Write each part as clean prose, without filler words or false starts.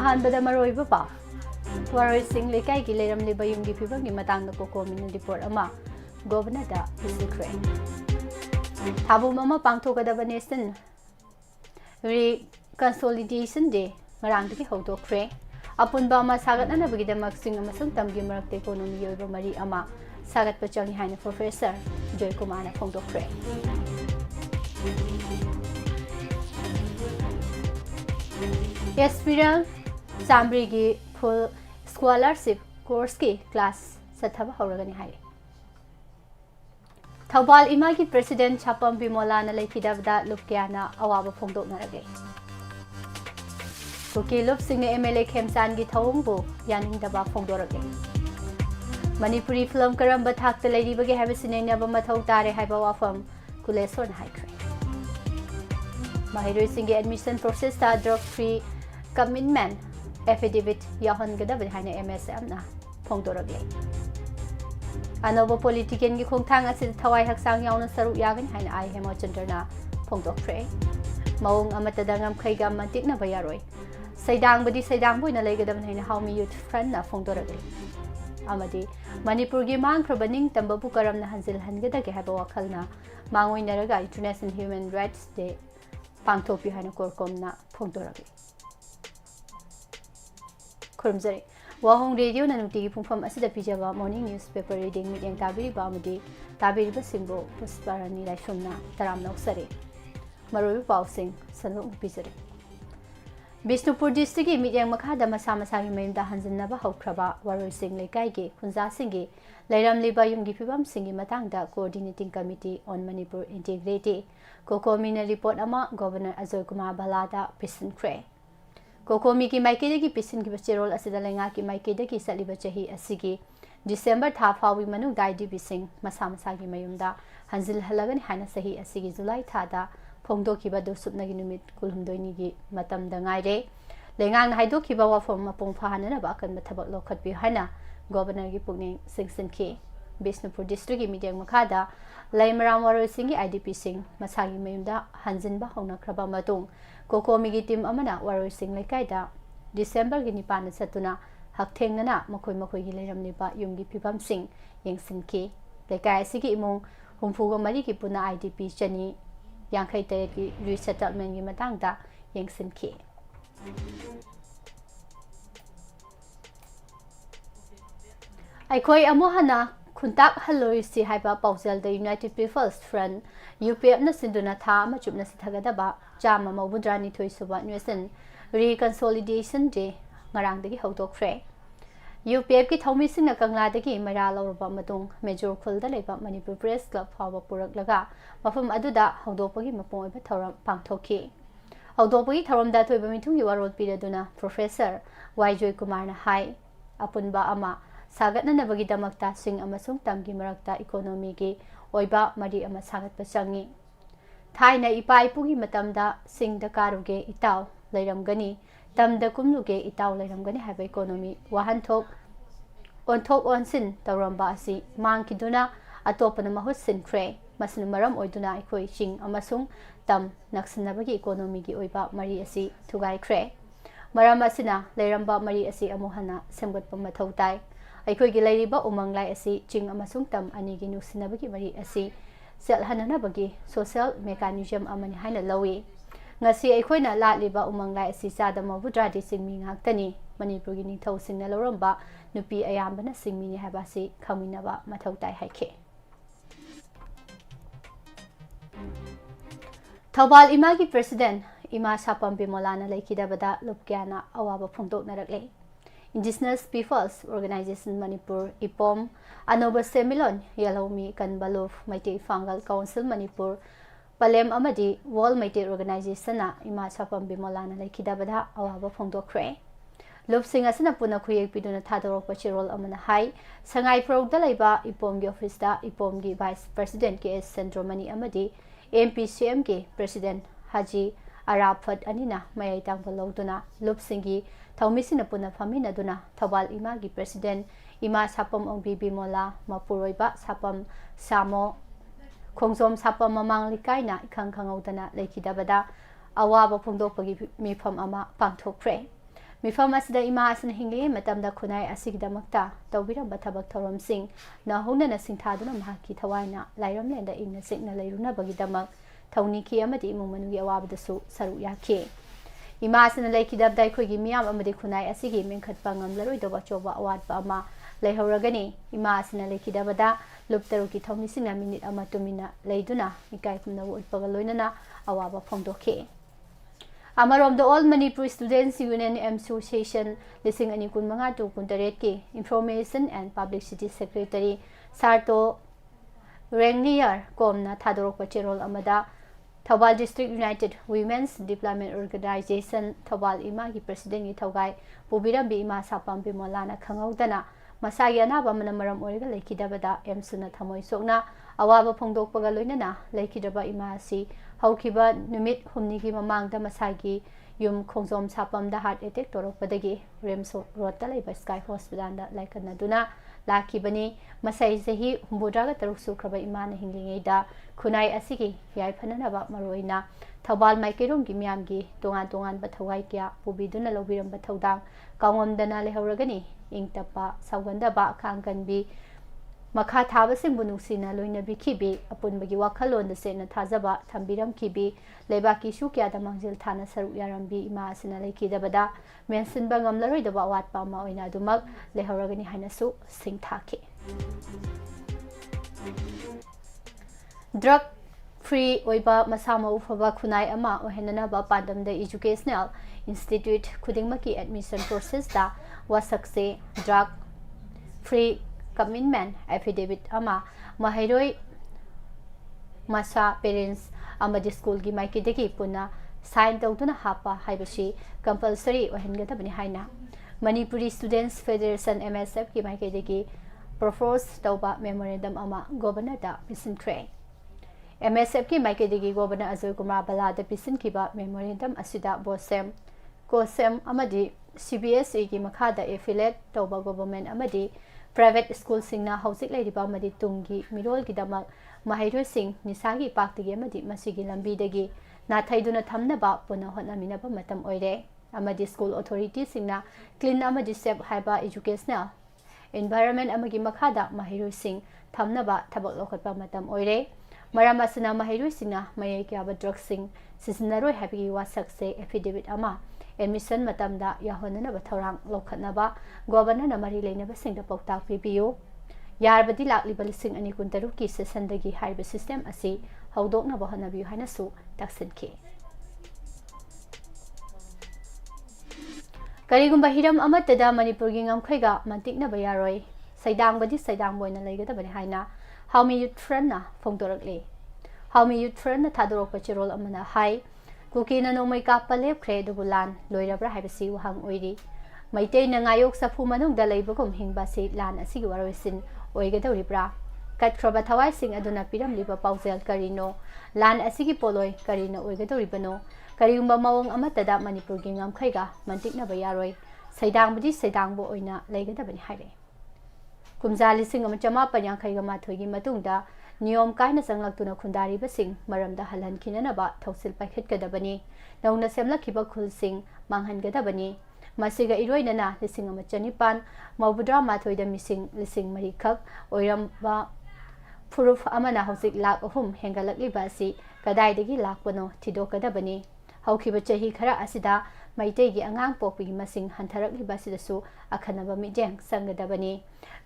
अहानबदा मरोइबा पा वारोइसिंग लेकाई की लेरमलिबा युमगी फिबंगी मतंग कोकोमिन रिपोर्ट अमा गवर्नर दा इसिख्रे थाबुम अमा पांगथोकदबा nation reconsolidation day ngaraangdagi howdokre apunba ama sagatnanabagidamag sing amasung tamgi marakte economy yoiba mari ama sagatpa changi haina professor Joy Kumar na phongdokre Espiral Sambri gi full scholarship course ki class sathaba hawragani hai Thawbal ima ki president Chapam Bimola na lekhidabda lupkyana awaba phongdoknarage Kukilup Singh MLA Khemsan gi thawungbu yaning daba phongdorage Manipuri film karamba thakta leiribage habisine naba mathau tare haiba wafam kuleson haikre Mahiroi Singh admission process ta drug free commitment affidavit yahon gadabe haina MSM na phongdorage Anoba politician gi khongthang asid thawai haksang yauna saru yagan haina ai hemochandra na phongdokre Maung amatadangam khaiga mantik na bayaroi Saidang badi saidang boy na laigadam na haumi youth front na phongdorage amadi Manipur gi mang khrabaning tambabu karam na hanzil hangada ge haba wakhal na mangoi naraga International Human Rights Day pangthopi hana korkom na phongdorage khurumjari wahong radio na nuti gi phumpham asida pijaba morning newspaper reading meeting tabiri ba amadi tabiri ba singbo pusparani laisumna taram noksare maroi pausing sanuk pijare Bisnupur district ki midyang makhada masa gi mayumda hanjinnaba haukraba waroi sing lekai gi khunja sing gi leiram liba yum gi phibam sing gi matangda coordinating committee on Manipur integrity kokomina report ama governor Joy Kumar balada pisin kre kokomi ki maikede gi pisin gi bcherol asida lenga ki maikede ki saliba chahi asigi December tha fawi manu daidi bising masa gi mayumda hanjil halagan hana sahi asigi July tha da phongdokiba dosupna gi numit kulhumdoini gi matamda ngaire lengang na haidokiba wafom mapong phahana na ba kan mathabak lokhat bi hana governor gi pugning singsin ki Bisnupur district gi midyang makhada laimaram waroi sing gi IDP sing masagi mayumda hanjinba hongna khraba matung kokomi gi team amana waroi sing lekai da December gi nipana satuna hakthengna makoi gi leiramni ba yumgi phibam sing yengsin ki lekai sigi imong humfugo mari gi puna IDP chani Yankai Tere ki resettlement gi matangda yengsin ki Aikoi amohana khuntak haloi si haiba pausel the United People's Front UPF na sinduna tha ama chupna sithagada ba chama mawbudrani thoisuba nwesan reconsolidation day ngarangdagi hawdokre UPF ki thomi singna kangladagi mara lawrba matung major khulda leba Manipur Press Club fawa puraklaga mafum aduda hawdopagi mapong iba thoram pangthoki hawdopagi thoramda thoiba mithungi warol piraduna Professor Joy Kumar na hai apunba ama sagatna nabagi damakta sing amasung tamgi marakta economy gi oiba mari ama sagatpa changi thaina ipa ipugi matamda singda karuge itaw leiramgani tamda kumluge itaw leiramgani haba economy wahanthok onthok onsin tawramba asi mangkiduna atopana mahut sinkre masnu maram oiduna ikoi ching amasung tam naksinabagi economy gi oiba mari asi thugai khre maram asina leiramba mari asi amohana semgatpa mathau tai aikoi gi leiriba umanglai asi ching amasung tam ani gi nusinabagi mari asi sel hananabagi social mechanism amani haina lawi ngasi aikoina latliba umanglai asi sada mabudradi singmi ngaktani Manipur gi nithau singna loramba nupi ayambana singmi ni habasi khaminaba mathau tai haike Thawbal ima gi president ima Sapam Bimola na lekhidabada lupkyana awaba phongdoknarakle Indigenous Peoples Organization Manipur IPOM Anoba Semilon Yalomi Kanbalov Maitei Fangal Council Manipur Palem amadi Wall Maitei Organization na ima Sapam Bimola na lekhidabada awaba phongdokre Lop sing asana puna khuyek piduna thadorok pachirol amana hai sangai progda laiba IPOM gi office da IPOM gi vice president ke Centromani amadi MPCM ke president Haji Arafat anina mayai tangbaloduna lop singi thaumisina puna famina duna Thawbal ima gi president ima Sapam ongbi Bimola mapuroiba Sapam Samo khongsom Sapam mamang likaina ikhang khangaudana lekhidabada awaba phongdokpagi mifam ama pangthokre ꯃꯤꯐꯝ ꯑꯁꯤꯗ ꯏꯃꯥ ꯑꯁꯤꯅ ꯍꯤꯡꯂꯤꯉꯩ ꯃꯇꯝꯗ ꯈꯨꯟꯅꯥꯏ ꯑꯁꯤꯒꯤꯗꯃꯛꯇ ꯇꯧꯕꯤꯔꯝꯕ ꯊꯕꯛ ꯊꯧꯔꯝꯁꯤꯡ ꯅꯧꯍꯧꯅꯅ ꯁꯤꯡꯊꯥꯗꯨꯅ ꯃꯍꯥꯛꯀꯤ ꯊꯋꯥꯏꯅ ꯂꯥꯏꯔꯝꯂꯦꯟꯗ ꯏꯪꯅ ꯆꯤꯛꯅ ꯂꯩꯔꯨꯅꯕꯒꯤꯗꯃꯛ ꯊꯧꯅꯤꯈꯤ ꯑꯃꯗꯤ ꯏꯃꯨꯡ ꯃꯅꯨꯡꯒꯤ ꯑꯋꯥꯕꯗꯁꯨ ꯁꯔꯨꯛ ꯌꯥꯈꯤ ꯏꯃꯥ ꯑꯁꯤꯅ ꯂꯩꯈꯤꯗꯕꯗ ꯑꯩꯈꯣꯏꯒꯤ ꯃꯤꯌꯥꯝ ꯑꯃꯗꯤ ꯈꯨꯟꯅꯥꯏ ꯑꯁꯤꯒꯤ ꯃꯦꯟꯈꯠꯄ ꯉꯝꯂꯔꯣꯏꯗꯕ ꯑꯆꯧꯕ ꯑꯋꯥꯠꯄ ꯑꯃ ꯂꯩꯍꯧꯔꯒꯅꯤ ꯏꯃꯥ ꯑꯁꯤꯅ ꯂꯩꯈꯤꯗꯕꯗ ꯂꯨꯞ ꯇꯔꯨꯛꯀꯤ ꯊꯧꯃꯤꯁꯤꯡꯅ ꯃꯤꯅꯤꯠ ꯑꯃ ꯇꯨꯃꯤꯟꯅ ꯂꯩꯗꯨꯅ ꯏꯀꯥꯏ ꯈꯨꯝꯅꯕ ꯎꯠꯄꯒ ꯂꯣꯏꯅꯅ ꯑꯋꯥꯕ ꯐꯣꯡꯗꯣꯛꯈꯤ ꯑꯃꯔꯣꯝꯗ all Manipur students union association 2025-28 ꯀꯤ ꯏꯟꯐꯣꯔꯃꯦꯁꯟ ꯑꯦꯟड ꯄꯕ꯭ꯂꯤꯁꯤꯇꯤ ꯁꯦꯀ꯭ꯔꯦꯇꯔꯤ ꯁꯥꯔꯇꯣ ꯔꯦꯡꯅꯤꯌꯔ ꯀꯣꯝꯅ ꯊꯥꯗꯣꯔꯛꯄ ꯆꯦꯔꯣꯜ ꯑꯃꯗ Thoubal district united women's development organization Thoubal ꯏꯃꯥꯒꯤ ꯄ꯭ꯔꯁꯤꯗꯦꯟꯠꯀꯤ ꯊꯧꯒꯥꯏ ꯄꯨꯕꯤꯔꯝꯕꯤ ꯏꯃꯥ ꯁꯥꯄꯝ ꯕꯤꯃꯣꯂꯥꯅ ꯈꯪꯍꯧꯗꯅ ꯃꯁꯥꯒꯤ ꯑꯅꯥꯕ ꯑꯃꯅ ꯃꯔꯝ ꯑꯣꯏꯔꯒ ꯂꯩꯈꯤꯗꯕꯗ ꯑꯦꯝꯁꯨꯅ ꯊꯃꯣꯏ ꯁꯣꯛꯅ ꯑꯋꯥꯕ ꯐꯣꯡꯗꯣꯛꯄꯒ ꯂꯣꯏꯅꯅ ꯂꯩꯈꯤꯗ꯭ꯔꯕ ꯏꯃꯥ ꯑꯁꯤ ꯍꯧꯈꯤꯕ ꯅꯨꯃꯤꯠ ꯍꯨꯝꯅꯤꯒꯤ ꯃꯃꯥꯡꯗ ꯃꯁꯥꯒꯤ ꯌꯨꯝ ꯈꯣꯡꯖꯣꯝ ꯁꯥꯄꯝꯗ ꯍꯥꯔꯠ ꯑꯦꯇꯦꯛ ꯇꯧꯔꯛꯄꯗꯒꯤ ꯔꯤꯝꯁ ꯔꯣꯗꯇ ꯂꯩꯕ ꯁ꯭ꯀꯥꯏ ꯍꯣꯁꯄꯤꯇꯥꯜꯗ ꯂꯥꯏꯀꯠꯅꯗꯨꯅ ꯂꯥꯛꯈꯤꯕꯅꯤ ꯃꯁꯩ ꯆꯍꯤ 63 ꯁꯨꯈ꯭ꯔꯕ ꯏꯃꯥꯅ ꯍꯤꯡꯂꯤꯉꯩꯗ ꯈꯨꯟꯅꯥꯏ ꯑꯁꯤꯒꯤ ꯌꯥꯏꯐꯅꯅꯕ ꯃꯔꯨꯑꯣꯏꯅ ꯊꯧꯕꯥꯜ ꯃꯥꯏꯀꯩꯔꯣꯝꯒꯤ ꯃꯤꯌꯥꯝꯒꯤ ꯇꯣꯉꯥꯟ ꯇꯣꯉꯥꯟꯕ ꯊꯋꯥꯏ ꯀꯌꯥ ꯄꯨꯕꯤꯗꯨꯅ ꯂꯧꯕꯤꯔꯝꯕ ꯊꯧꯗꯥꯡ ꯀꯥꯎꯉꯝꯗꯅ ꯂꯩꯍꯧꯔꯒꯅꯤ ꯏꯪ ꯇꯞꯄ ꯁꯥꯎꯒꯟꯗꯕ ꯑꯈꯥꯡ ꯀꯟꯕꯤ ꯃꯈꯥ ꯊꯥꯕꯁꯤꯡꯕꯨ ꯅꯨꯡꯁꯤꯅ ꯂꯣꯏꯅꯕꯤꯈꯤꯕꯤ ꯑꯄꯨꯟꯕꯒꯤ ꯋꯥꯈꯜꯂꯣꯟꯗ ꯆꯦꯠꯅ ꯊꯥꯖꯕ ꯊꯝꯕꯤꯔꯝꯈꯤꯕꯤ ꯂꯩꯕꯥꯛꯀꯤ ꯏꯁꯨ ꯀꯌꯥꯗ ꯃꯥꯡꯖꯤꯜ ꯊꯥꯅ ꯁꯔꯨꯛ ꯌꯥꯔꯝꯕꯤ ꯏꯃꯥ ꯑꯁꯤꯅ ꯂꯩꯈꯤꯗꯕꯗ ꯃꯦꯟꯁꯤꯟꯕ ꯉꯝꯂꯔꯣꯏꯗꯕ ꯑꯋꯥꯠꯄ ꯑꯃ ꯑꯣꯏꯅ ꯑꯗꯨꯃꯛ ꯂꯩꯍꯧꯔꯒꯅꯤ ꯍꯥꯏꯅꯁꯨ ꯁꯤꯡꯊꯥꯈꯤ ꯗ꯭ꯔꯒ ꯐ꯭ꯔꯤ ꯑꯣꯏꯕ ꯃꯁꯥ ꯃꯎ ꯐꯕ ꯈꯨꯟꯅꯥꯏ ꯑꯃ ꯑꯣꯏꯍꯟꯅꯅꯕ ꯄꯥꯟꯗꯝꯗ ꯏꯖꯨꯀꯦꯁꯅꯦꯜ ꯏꯟꯁꯇꯤꯇ꯭ꯌꯨꯠ ꯈꯨꯗꯤꯡꯃꯛꯀꯤ ꯑꯦꯗꯃꯤꯁꯟ ꯄ꯭ꯔꯣꯁꯦꯁꯇ ꯋꯥꯁꯛꯁꯦ ꯗ꯭ꯔꯒ ꯐ꯭ꯔꯤ ꯀꯃꯤꯠꯃꯦꯟꯠ ꯑꯦꯐꯤꯗꯦꯚꯤꯠ ꯑꯃ ꯃꯍꯩꯔꯣꯏ ꯃꯁꯥ ꯄꯦꯔꯦꯟꯠꯁ ꯑꯃꯗꯤ ꯁ꯭ꯀꯨꯜꯒꯤ ꯃꯥꯏꯀꯩꯗꯒꯤ ꯄꯨꯟꯅ ꯁꯥꯏꯟ ꯇꯧꯗꯨꯅ ꯍꯥꯞꯄ ꯍꯥꯏꯕꯁꯤ ꯀꯝꯄꯜꯁꯔꯤ ꯑꯣꯏꯍꯟꯒꯗꯕꯅꯤ ꯍꯥꯏꯅ ꯃꯅꯤꯄꯨꯔꯤ ꯁ꯭ꯇꯨꯗꯦꯟꯠꯁ ꯐꯦꯗꯔꯦꯁꯟ MSFꯀꯤ ꯃꯥꯏꯀꯩꯗꯒꯤ ꯄ꯭ꯔꯣꯄꯣꯖ ꯇꯧꯕ ꯃꯦꯃꯣꯔꯦꯟꯗꯝ ꯑꯃ ꯒꯣꯚꯔꯅꯔꯗ ꯄꯤꯁꯤꯟꯈ꯭ꯔꯦ MSFꯀꯤ ꯃꯥꯏꯀꯩꯗꯒꯤ ꯒꯣꯚꯔꯅꯔ ꯑꯖꯣꯏ ꯀꯨꯃꯥꯔ ꯕꯂꯥꯗ ꯄꯤꯁꯤꯟꯈꯤꯕ ꯃꯦꯃꯣꯔꯦꯟꯗꯝ ꯑꯁꯤꯗ ꯕꯣꯁꯦꯝ ꯀꯣꯁꯦꯝ ꯑꯃꯗꯤ CBSEꯒꯤ ꯃꯈꯥꯗ ꯑꯦꯐꯤꯂꯦꯠ ꯇꯧꯕ ꯒꯣꯚꯔꯟꯃꯦꯟꯠ ꯑꯃꯗꯤ ꯄ꯭ꯔꯥꯏꯚꯦꯠ ꯁ꯭ꯀꯨꯜꯁꯤꯡꯅ ꯍꯧꯖꯤꯛ ꯂꯩꯔꯤꯕ ꯑꯃꯗꯤ ꯇꯨꯡꯒꯤ ꯃꯤꯔꯣꯜꯒꯤꯗꯃꯛ ꯃꯍꯩꯔꯣꯏꯁꯤꯡ ꯅꯤꯁꯥꯒꯤ ꯏꯄꯥꯛꯇꯒꯤ ꯑꯃꯗꯤ ꯃꯁꯤꯒꯤ ꯂꯝꯕꯤꯗꯒꯤ ꯅꯥꯊꯩꯗꯨꯅ ꯊꯝꯅꯕ ꯄꯨꯟꯅ ꯍꯣꯠꯅꯃꯤꯟꯅꯕ ꯃꯇꯝ ꯑꯣꯏꯔꯦ ꯑꯃꯗꯤ ꯁ꯭ꯀꯨꯜ ꯑꯣꯊꯣꯔꯤꯇꯤꯁꯤꯡꯅ ꯀ꯭ꯂꯤꯟ ꯑꯃꯗꯤ ꯁꯦꯐ ꯍꯥꯏꯕ ꯏꯖꯨꯀꯦꯁꯅꯦꯜ ꯏꯟꯚꯥꯏꯔꯟꯃꯦꯟꯠ ꯑꯃꯒꯤ ꯃꯈꯥꯗ ꯃꯍꯩꯔꯣꯏꯁꯤꯡ ꯊꯝꯅꯕ ꯊꯕꯛ ꯂꯧꯈꯠꯄ ꯃꯇꯝ ꯑꯣꯏꯔꯦ ꯃꯔꯝ ꯑꯁꯤꯅ ꯃꯍꯩꯔꯣꯏꯁꯤꯡꯅ ꯃꯌꯦꯛ ꯌꯥꯕ ꯗ꯭ꯔꯒꯁꯤꯡ ꯁꯤꯖꯤꯟꯅꯔꯣꯏ ꯍꯥꯏꯕꯒꯤ ꯋꯥꯁꯛꯁꯦ ꯑꯦꯐꯤꯗꯦꯚꯤꯠ ꯑꯃ ꯑꯦꯗꯃꯤꯁꯟ ꯃꯇꯝꯗ ꯌꯥꯎꯍꯟꯅꯅꯕ ꯊꯧꯔꯥꯡ ꯂꯧꯈꯠꯅꯕ ꯒꯣꯚꯔꯅꯔꯅ ꯃꯔꯤ ꯂꯩꯅꯕꯁꯤꯡꯗ ꯄꯥꯎꯇꯥꯛ ꯄꯤꯕꯤꯌꯨ ꯌꯥꯔꯕꯗꯤ ꯂꯥꯛꯂꯤꯕ 2026ꯀꯤ ꯁꯦꯁꯟꯗꯒꯤ ꯍꯥꯏꯔꯤꯕ ꯁꯤꯁꯇꯦꯝ ꯑꯁꯤ ꯍꯧꯗꯣꯛꯅꯕ ꯍꯣꯠꯅꯕꯤꯌꯨ ꯍꯥꯏꯅꯁꯨ ꯇꯛꯁꯤꯟꯈꯤ ꯀꯔꯤꯒꯨꯝꯕ ꯍꯤꯔꯝ ꯑꯃꯠꯇꯗ ꯃꯅꯤꯄꯨꯔꯒꯤ ꯉꯝꯈꯩꯒ ꯃꯟꯇꯤꯛꯅꯕ ꯌꯥꯔꯣꯏ ꯁꯩꯗꯥꯡꯕꯗꯤ ꯁꯩꯗꯥꯡꯕ ꯑꯣꯏꯅ ꯂꯩꯒꯗꯕꯅꯤ ꯍꯥꯏꯅ ꯍꯥꯎꯃꯤ ꯌꯨꯠ ꯐ꯭ꯔꯟꯠꯅ ꯐꯣꯡꯗꯣꯔꯛꯂꯤ ꯍꯥꯎꯃꯤ ꯌꯨꯠ ꯐ꯭ꯔꯟꯠꯅ ꯊꯥꯗꯣꯔꯛꯄ ꯆꯦꯔꯣꯜ ꯑꯃꯅ ꯍꯥꯏ ꯀꯨꯀꯤꯅ ꯅꯣꯡꯃꯩ ꯀꯥꯞꯄ ꯂꯦꯞꯈ꯭ꯔꯦ ꯑꯗꯨꯕꯨ ꯂꯥꯟ ꯂꯣꯏꯔꯕ꯭ꯔꯥ ꯍꯥꯏꯕꯁꯤ ꯋꯥꯍꯪ ꯑꯣꯏꯔꯤ ꯃꯩꯇꯩꯅ ꯉꯥꯌꯣꯛ ꯆꯐꯨ ꯃꯅꯨꯡꯗ ꯂꯩꯕꯒꯨꯝ ꯍꯤꯡꯕ ꯑꯁꯤ ꯂꯥꯟ ꯑꯁꯤꯒꯤ ꯋꯥꯔꯣꯏꯁꯤꯟ ꯑꯣꯏꯒꯗꯧꯔꯤꯕ꯭ꯔꯥ ꯀꯠꯈ꯭ꯔꯕ ꯊꯋꯥꯏꯁꯤꯡ ꯑꯗꯨꯅ ꯄꯤꯔꯝꯂꯤꯕ ꯄꯥꯎꯖꯦꯜ ꯀꯔꯤꯅꯣ ꯂꯥꯟ ꯑꯁꯤꯒꯤ ꯄꯣꯠꯂꯣꯏ ꯀꯔꯤꯅ ꯑꯣꯏꯒꯗꯧꯔꯤꯕꯅꯣ ꯀꯔꯤꯒꯨꯝꯕ ꯃꯑꯣꯡ ꯑꯃꯠꯇꯗ ꯃꯅꯤꯄꯨꯔꯒꯤ ꯉꯝꯈꯩꯒ ꯃꯟꯇꯤꯛꯅꯕ ꯌꯥꯔꯣꯏ ꯁꯩꯗꯥꯡꯕꯗꯤ ꯁꯩꯗꯥꯡꯕ ꯑꯣꯏꯅ ꯂꯩꯒꯗꯕꯅꯤ ꯍꯥꯏꯔꯦ ꯀꯨꯝꯖꯥ 1958ꯒꯤ ꯃꯇꯨꯡꯗ ꯅꯤꯌꯣꯝ ꯀꯥꯏꯅ ꯆꯪꯂꯛꯇꯨꯅ ꯈꯨꯟꯗꯥꯔꯤꯕꯁꯤꯡ ꯃꯔꯝꯗ ꯍꯜꯍꯟꯈꯤꯅꯅꯕ ꯊꯧꯁꯤꯜ ꯄꯥꯏꯈꯠꯀꯗꯕꯅꯤ ꯅꯧꯅ ꯁꯦꯝꯂꯛꯈꯤꯕ ꯈꯨꯜꯁꯤꯡ ꯃꯥꯡꯍꯟꯒꯗꯕꯅꯤ ꯃꯁꯤꯒ ꯏꯔꯣꯏꯅꯅ 1992ꯗ ꯃꯤꯁꯤꯡ 4,000 ꯈꯛ ꯑꯣꯏꯔꯝꯕ ꯐꯨꯔꯨꯞ ꯑꯃꯅ ꯍꯧꯖꯤꯛ 3,00,000 ꯍꯦꯟꯒꯠꯂꯛꯂꯤꯕ ꯑꯁꯤ ꯀꯗꯥꯏꯗꯒꯤ ꯂꯥꯛꯄꯅꯣ ꯊꯤꯗꯣꯛꯀꯗꯕꯅꯤ ꯍꯧꯈꯤꯕ ꯆꯍꯤ ꯈꯔ ꯑꯁꯤꯗ ꯃꯩꯇꯩꯒꯤ ꯑꯉꯥꯡ ꯄꯣꯛꯄꯒꯤ ꯃꯁꯤꯡ ꯍꯟꯊꯔꯛꯂꯤꯕ ꯑꯁꯤꯗꯁꯨ ꯑꯈꯟꯅꯕ ꯃꯤꯠꯌꯦꯡ ꯆꯪꯒꯗꯕꯅꯤ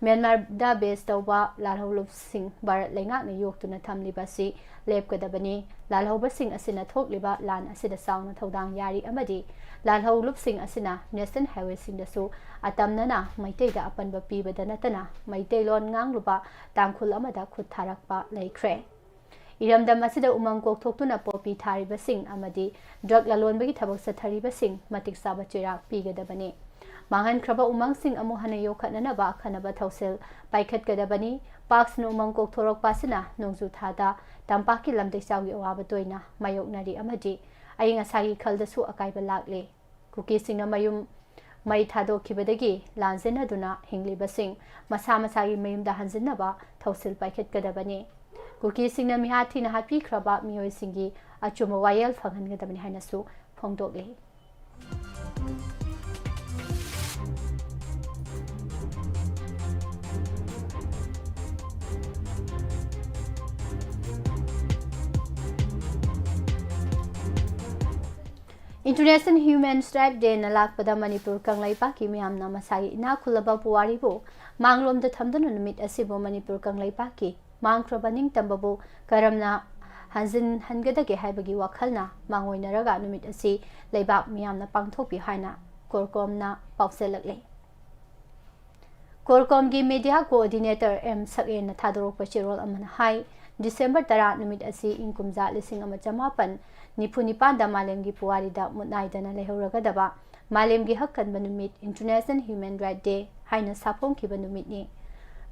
ꯃ꯭ꯌꯥꯟꯃꯥꯔꯗ ꯕꯦꯖ ꯇꯧꯕ ꯂꯥꯜꯍꯧꯂꯨꯞꯁꯤꯡ ꯚꯥꯔꯠ ꯂꯩꯉꯥꯛꯅ ꯌꯣꯛꯇꯨꯅ ꯊꯝꯂꯤꯕ ꯑꯁꯤ ꯂꯦꯞꯀꯗꯕꯅꯤ ꯂꯥꯜꯍꯧꯕꯁꯤꯡ ꯑꯁꯤꯅ ꯊꯣꯛꯂꯤꯕ ꯂꯥꯟ ꯑꯁꯤꯗ ꯆꯥꯎꯅ ꯊꯧꯗꯥꯡ ꯌꯥꯔꯤ ꯑꯃꯗꯤ ꯂꯥꯜꯍꯧꯂꯨꯞꯁꯤꯡ ꯑꯁꯤꯅ ꯅꯦꯁꯅꯦꯜ ꯍꯥꯏꯋꯦꯁꯤꯡꯗꯁꯨ ꯑꯇꯝꯅꯅ ꯃꯩꯇꯩꯗ ꯑꯄꯟꯕ ꯄꯤꯕꯗ ꯅꯠꯇꯅ ꯃꯩꯇꯩꯂꯣꯟ ꯉꯥꯡꯂꯨꯕ ꯇꯥꯡꯈꯨꯜ ꯑꯃꯗ ꯈꯨꯠ ꯊꯥꯔꯛꯄ ꯂꯩꯈ꯭ꯔꯦ ꯏꯔꯝꯗꯝ ꯑꯁꯤꯗ ꯎꯃꯪ ꯀꯣꯛꯊꯣꯛꯇꯨꯅ ꯄꯣꯄꯤ ꯊꯥꯔꯤꯕꯁꯤꯡ ꯑꯃꯗꯤ ꯗ꯭ꯔꯒ ꯂꯂꯣꯟꯕꯒꯤ ꯊꯕꯛ ꯆꯠꯊꯔꯤꯕꯁꯤꯡ ꯃꯇꯤꯛ ꯆꯥꯕ ꯆꯩꯔꯥꯛ ꯄꯤꯒꯗꯕꯅꯤ ꯃꯥꯡꯍꯟꯈ꯭ꯔꯕ ꯎꯃꯪꯁꯤꯡ ꯑꯃꯨꯛ ꯍꯟꯅ ꯌꯣꯛꯈꯠꯅꯅꯕ ꯑꯈꯟꯅꯕ ꯊꯧꯁꯤꯜ ꯄꯥꯏꯈꯠꯀꯗꯕꯅꯤ ꯄꯥꯛꯁꯤꯅ ꯎꯃꯪ ꯀꯣꯛꯊꯣꯔꯛꯄ ꯑꯁꯤꯅ ꯅꯣꯡꯖꯨ ꯊꯥꯗ ꯇꯝꯄꯥꯛꯀꯤ ꯂꯝꯗꯩꯆꯥꯎꯒꯤ ꯑꯋꯥꯕ ꯇꯣꯏꯅ ꯃꯥꯌꯣꯛꯅꯔꯤ ꯑꯃꯗꯤ ꯑꯏꯪ ꯑꯁꯥꯒꯤ ꯈꯜꯗꯁꯨ ꯑꯀꯥꯏꯕ ꯂꯥꯛꯂꯤ ꯀꯨꯀꯤꯁꯤꯡꯅ ꯃꯌꯨꯝ ꯃꯩ ꯊꯥꯗꯣꯛꯈꯤꯕꯗꯒꯤ ꯂꯥꯟꯖꯦꯟꯅꯗꯨꯅ ꯍꯤꯡꯂꯤꯕꯁꯤꯡ ꯃꯁꯥ ꯃꯁꯥꯒꯤ ꯃꯌꯨꯝꯗ ꯍꯟꯖꯤꯟꯅꯕ ꯊꯧꯁꯤꯜ ꯄꯥꯏꯈꯠꯀꯗꯕꯅꯤ ꯀꯨꯀꯤꯁꯤꯡꯅ ꯃꯤꯍꯥꯠꯊꯤꯅ ꯍꯥꯠꯄꯤꯈ꯭ꯔꯕ ꯃꯤꯑꯣꯏꯁꯤꯡꯒꯤ ꯑꯆꯨꯝꯕ ꯋꯥꯌꯦꯜ ꯐꯪꯍꯟꯒꯗꯕꯅꯤ ꯍꯥꯏꯅꯁꯨ ꯐꯣꯡꯗꯣꯛꯂꯤ International Human Rights Day na lakpada Manipur Kanglaipak ki miyamna masagi ina khulaba puwari bo manglom da thamdana numit asibo Manipur Kanglaipak ki mangkraba ningtambabu karamna hanjin hangada ge haibagi wakhalna mangoinaraga numit asi leibak miyamna pangthokpi haina korkomna pauselakle Korkom ki media coordinator M Sakye na thadorok pachirol amana hai December 10 numit asi inkumza lising ama chamapan nipunipan da malem gi puwari da mutnai dana lehoraga daba malem gi hakkan banumit International Human Rights Day haina sapong ki banumit ni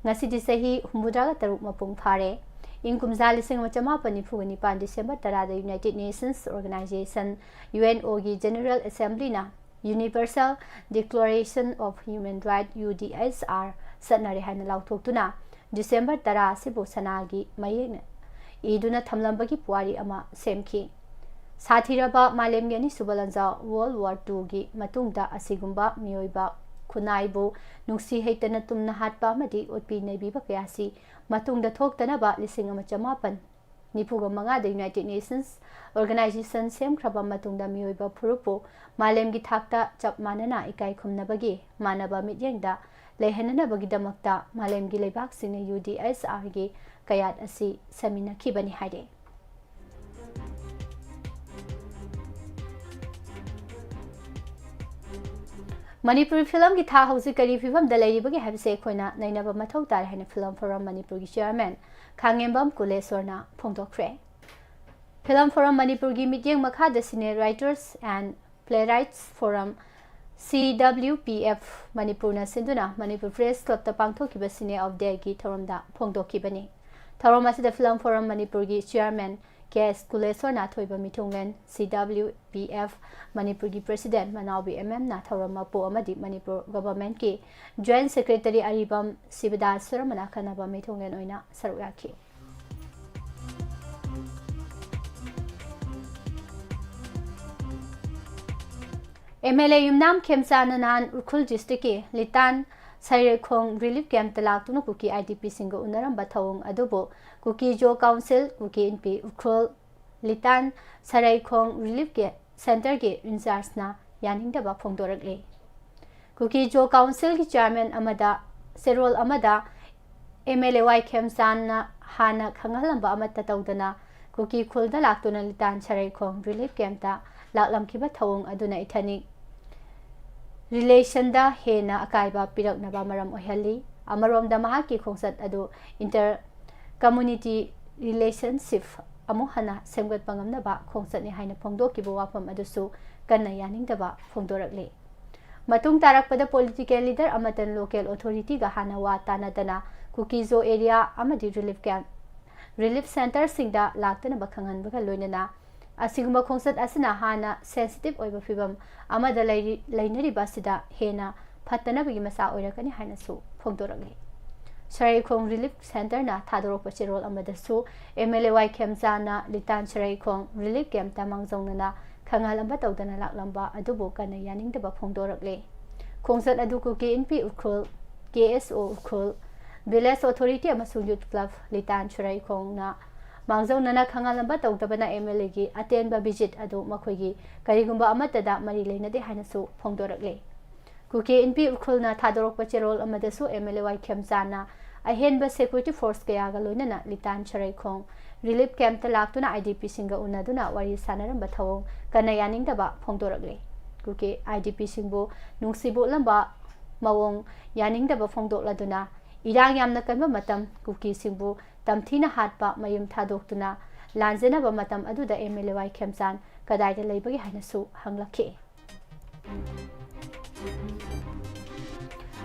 ngasi di sahi humudra taruk mapung phare inkumza lising ama chamapan nipunipan December 10 da United Nations Organization UNO gi General Assembly na Universal Declaration of Human Rights UDSR satnare haina lauthokuna December 10 sibu sanagi mayekna iduna thamlambagi puwari ama semki sathiraba malem yani subalanja World War II gi matungda asigumba mioiba khunaibu nungsi heitana tumna hatpa madi otpi nebiba kayasi matungda thoktana ba lising ama chamapan nipuga manga the United Nations Organization sem khraba matungda mioiba phurupu malem gi thakta chap manana ikai khumnabagi manaba mityengda lehenanabagi damakta malem gi leibak singna UDSR gi kayat asi samina khibani haide Manipur film ki tha hausi kari phibam dalai bagi habse khoina nainaba mathau tar haina film forum Manipur gi chairman khangembam kulesorna phongdokre Film Forum Manipur gi mityeng makha da senior writers and playwrights forum CWPF Manipur na sinduna Manipur Press Club ta pangthokiba senior of day gi thoramda phongdokibani thorom asida Film Forum Manipur gi chairman K.S. Kulesor na thoiba mithunglen CWPF Manipur gi president Manawi MM na thorama po amadi Manipur government ki joint secretary Aribam Sibadas Saramana kanaba mithunglen oina saruyaki MLA Yumnam Khemsana nan Ukhul district ki Litan Sairekhong relief camp talak tuna kuki IDP singo unaram bathawung adubo kuki jo council kuki NP Ukhul Litan Sairekhong relief ke center ke in-charge na yaning da ba phongdorakle kuki jo council ki chairman amada serol amada MLA Y Khemsana hana khangalamba amata tawdana kuki khulda laktuna Litan Sairekhong relief camp ta laklam kiba thawung aduna ithani relation da hena akaiba pirak naba maram ohali amarom da mahaki khongsat adu inter community relationship amuhana semgat pangam na ba khongsat ni haina phongdo ki bo wapam adusu kanna yaning da ba phongdorakle matung tarak pada political leader amatan local authority ga hana wa tanadana kukizo area amadi relief camp relief center singda laktana ba khangan ba loinana asiguma khongsat asina hana sensitive oiba fibam amada lainari basida hena phatana bagi masa oirakani haina su phongdorakle Sairekhong relief center na thadorok pachirol amada su MLA Y Khemsana Litan Sairekhong relief camp tamang zongnana khangalamba tawdana laklamba adubo kana yaning da phongdorakle khongsat adu ku KNP Ukhul KSO Ukhul village authority amasung youth club Litan Sairekhong na Mangzong nana khangalamba tawdabana MLA gi atenba visit adu makhoigi karigumba amata da mari leina de haina su phongdorakle kuke NP Ukhul na thadorok pachirol amada su MLA Y Khemsana ahenba security force kaya ga loinana Litan Sairekhong relief camp ta laktuna IDP singa unaduna wari sanaram bathawong kana yaning da ba phongdorakle kuke IDP singbo nungsibo lamba mawong yaning da ba phongdokladuna irang yamna kanba matam kuki singbo tamthina hatpa mayum thadoktuna lanjena ba matam aduda MLA Y Khemsan kadaida leibagi haina su hanglakhe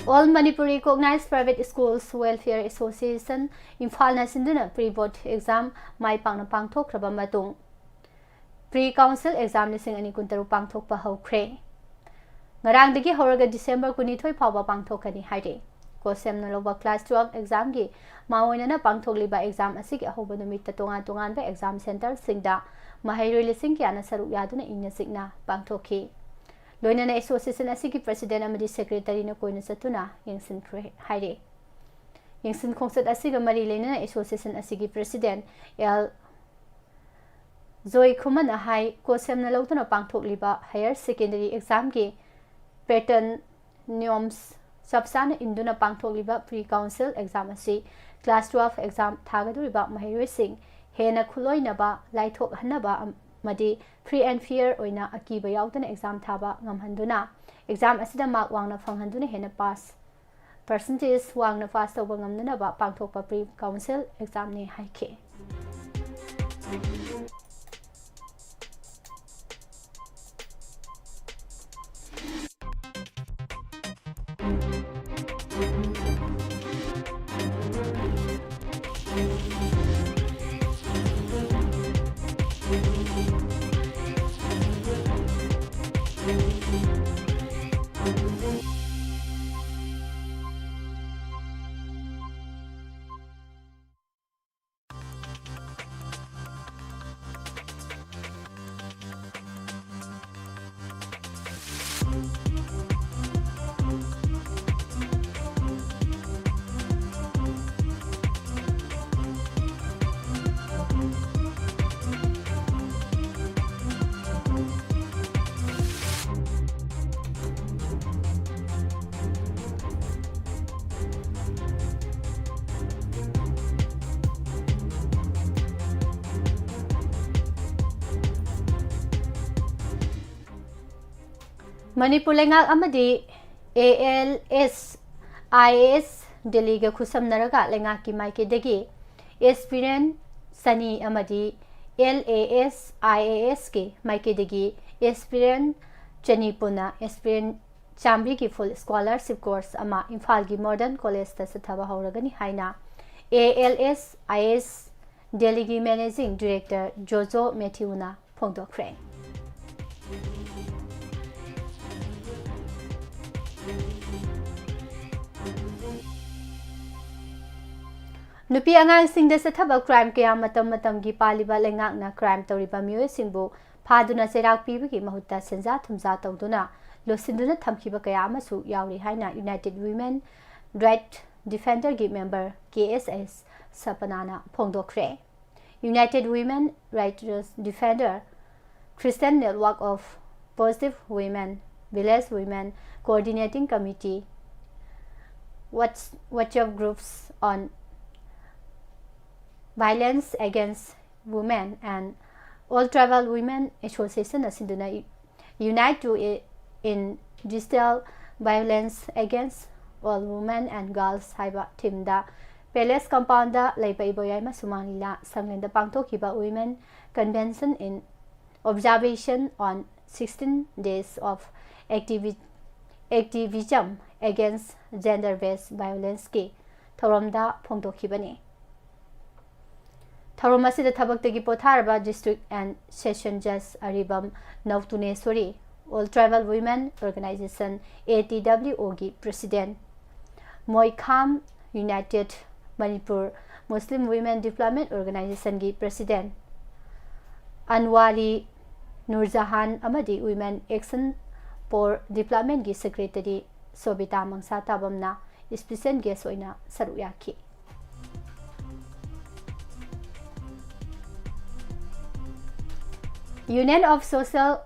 All Manipur recognized private schools welfare association Imphal na sinduna pre-board exam mai pangna pangthokraba matung pre-council exam lising ani kuntaru pangthokpa haukhre ngarang dagi horaga December 12 phawba pangthokani haide Kosem na loba class 12 exam gi maoina na pangthokliba exam asigi ahoba numit ta tongan ba exam center singda mahairoi lising kya na saru yaduna inna signa pangthokhi loina na association asigi president amadi secretary na koina satuna yengsin haide yengsin khongsat asiga mari leina na association asigi president L Joy Khumana Hai Kosem Nalotana Pangtok Liba Higher Secondary Exam Ki Pattern Norms Subsana Induna Pangtok Liba Pre-Council Exam Asi Class 12 Exam Tagaduriba Mahirwe Singh Hena Kuloinaba Laitok Hanaba Madi Free and Fair Oina Akiba Yautana Exam Taba Ngamhanduna Exam Asida Mark Wangna Fanghanduna Hena Pass Percentage Wangna Fast over Ngamnaba Pangtok Pre-Council Exam Ni Haike. Manipur Lengak Amadi ALS IAS Deliga Kusam Naraga Lengaki Maike Degi Aspirant Sani Amadi LAS IAS Ki Maike Degi Aspirant Chanipuna Aspirant Chambi ki full scholarship course ama Imphal ki modern college ta sathaba hauragani haina ALS IAS Delhi Managing Director Jojo Matthew Phongdokre Nupi angang sing de sathaba crime kaya matam gi paliba lengak na crime toriba mioy singbu phaduna serak pibi ki mahutta senja thumja tawduna losinduna thamkiba kaya amasu yauri haina United Women Right Defender gi member KSS Sapanana Phongdokre United Women Rights Defender Christian Network of Positive Women Village Women Coordinating Committee WhatsApp groups on Violence Against Women and All Travel Women Association asinduna unite to in digital violence against all women and girls haiba thimda Palace Compound da leiba iboyai masumangila sanglenda pangthokiba Women Convention in observation on 16 days of activism against gender-based violence ki thoromda phongdokhibani Tharomasi the Tabaktagi Potharaba District and Session Judge Aribam Nautuneswari, All Tribal Women Organization ATWOG President, Moikham United Manipur Muslim Women Development Organization Gi President, Anwari Nurjahan Amadi Women Action for Development Gi Secretary Sobita Mangsa Tabamna Special Guest Oina Saruyaki. Union of Social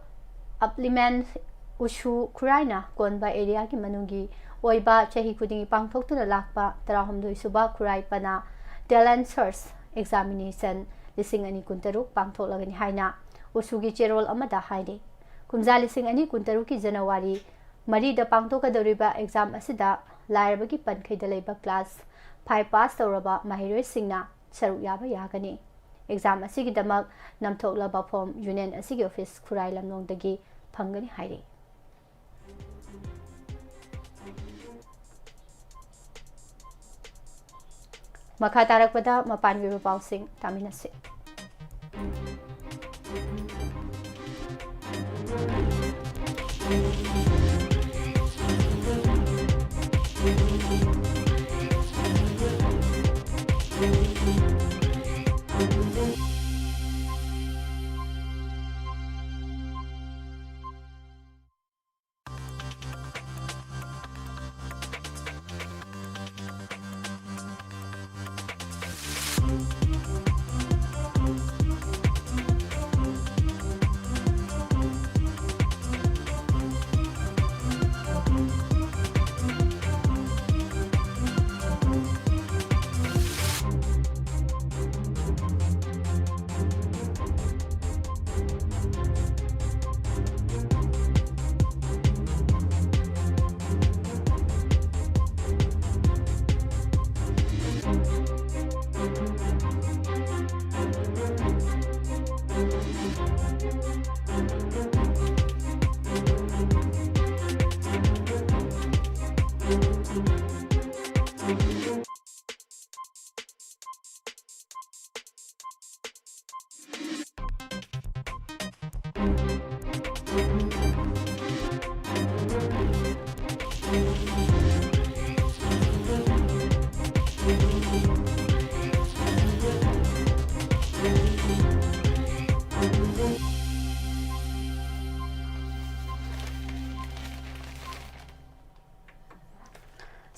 Upliftment Ushu Kuraina Konba area ki manungi oiba chahi kudingi pangthoktura lakpa 13 suba kurai pana talent search examination lising ani kuntaruk pangtholagani haina usugi cherol amada haide kumja lising ani kuntaruk ki January mari da pangthokadoriba exam asida lairba ki pankhaida leiba class 5 pass tawraba mahiroi singna saru yaba yagani exam asigi damak namthoklaba form union asigi office khurai lamnong dagi phangani haire makha tarakpada mapan wiba pausing taminase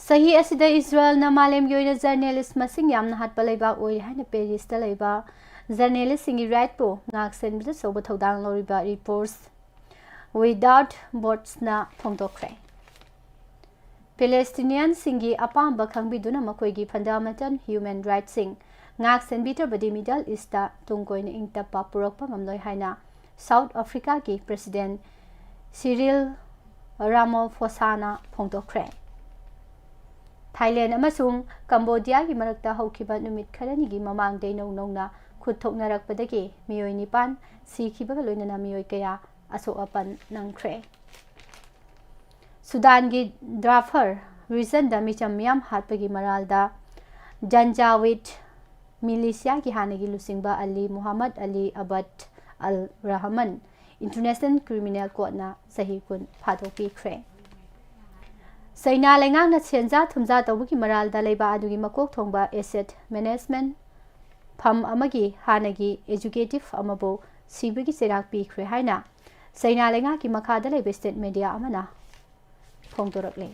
Sahi asida Israel na malem yoina journalist masing yamna hatpa leiba oi haina Paris ta leiba journalist singi right po ngak sen bi soba thodang loriba reports without bots na phongdokre Palestinian singi apamba khangbiduna makoigi fundamental human rights sing ngak sen bitar badi Middle East ta tungkoina ingtapa purokpa ngamloi haina South Africa ki President Cyril Ramaphosa na phongdokre Thailand amasung Cambodia ki marakta haukiba numit kharani gi mamang dei nong na khutthoknarakpadagi miyoi nipan sikhibaga loinana miyoi kaya aso apan nangkhre Sudan gi Darfur region da micham miyam hatpagi maralda Janjaweed militia ki hanagi lusingba Ali Muhammad Ali Abad Al Rahman International Criminal Court na sahi kun phadopi khre Saina lengang na chenja thumja tawbuki maral da leiba adugi makok thongba asset management pham amagi hanagi educative amabo sibigi serak pi khre haina Saina lenga ki makha da leiba state media amana phongdorakle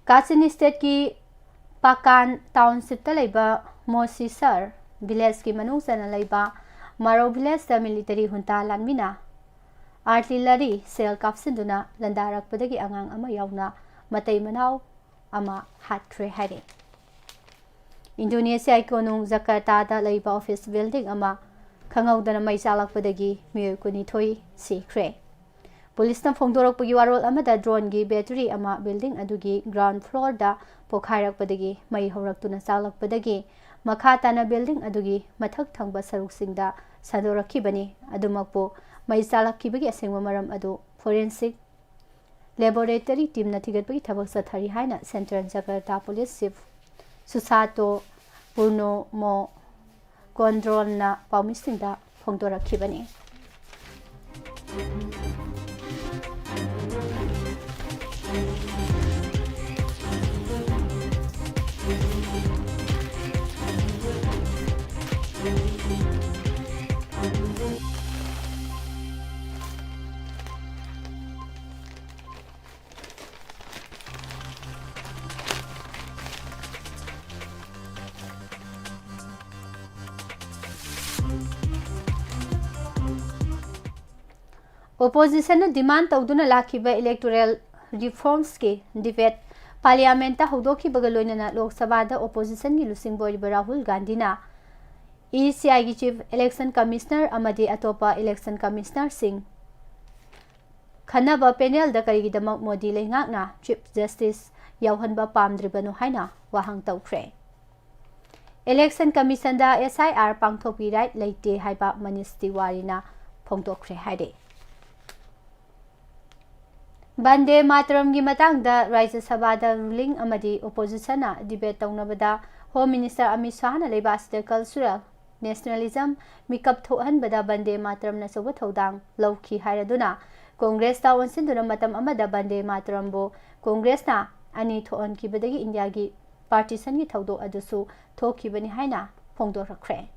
Kachin state ki Pakan township ta leiba Mosisar village ki manung sana leiba Maro village da military hunta lanmina artillery sel kapsinduna landarakpadagi angang ama yauna matai manau ama hatkre hare Indonesia ikonung Jakarta da leiba office building ama khangaudana mai chalakpadagi miyoi kuni thoi sikre Police na phongdorakpagi warol amada drone gi battery ama building adugi ground floor da pokhairakpadagi mai horaktuna chalakpadagi Makha tana building adugi mathak thangba saruksingda sadorakhibani adumakpo mai chalakibagi asengwa maram adu forensic laboratory team na thigatpagi thabak sathari haina Central Jakarta Police Chief Susato Purno Mo Gondron na paumisingda phongdorakhibani Opposition na demand tawduna lakhiba electoral reforms ke debate parliament ta hodoki bagaloina na Lok Sabha da opposition gi lusing boy Rahul Gandhi na ESHEI gi chief election commissioner amadi atopa election commissioner sing khanaba panel da karigi damak Modi lengak na chief justice yauhanba pamdribanu haina wahang tawkhre election commission da SIR pangthopi right leite haiba Manish Tiwari na phongtokkhre haide Bande Mataram gi matang da Rajya Sabha da ruling amadi opposition na debate tawnabada Home Minister Amit Shah na leiba asida cultural nationalism mikap thohan bada Bande Mataram na soba thodang lawki hairaduna Congress ta onsinduna matam amada Bande Mataram bo Congress na ani thoan ki badagi India gi partition gi thawdo adusu thoki bani haina phongdorakre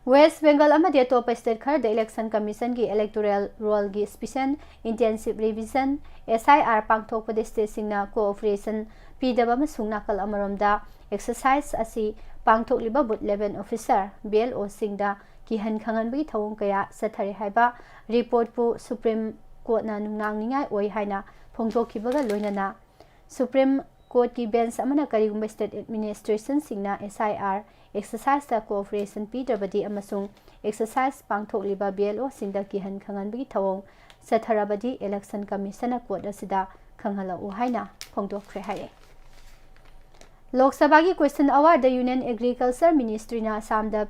West Bengal amadi atopa state khar the election commission gi electoral roll gi special intensive revision SIR pangthokpa de state singna cooperation pidaba masung nakal amaramda exercise asi pangthokliba but 11 officer BLO singda ki han khangan bi thawong kaya sathari haiba report pu Supreme Court na nungnang ningai oi haina phongthokhibaga loinana Supreme Court ki bench amana karigumba state administration singna SIR exercise ta cooperation pidabadi amasung exercise pangthokliba BLO singda ki han khangan bi thawong satharabadi election commission court asida khanghala u haina phongdokkhre haire Lok Sabha ki question hour the Union Agriculture Ministry na Assam da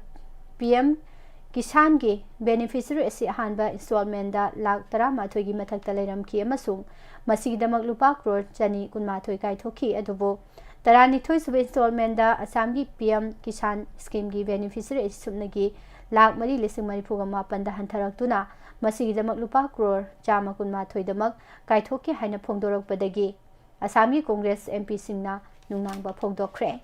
PM Kisan gi beneficiary asi hanba installment da lakh 13 gi mathakta leiram ki amasung masigidamak lupa crore chani kunmathoi kai thoki adubo Taranithoi sub installment da Assam gi PM Kisan scheme gi beneficiary sumnagi lakh 3,marifuga da hantaraktuna masigidamak lupa crore chama kunmathoi damak kai thoki haina phongdorakpadagi Assam gi Congress MP singna nungnangba phongdokkhre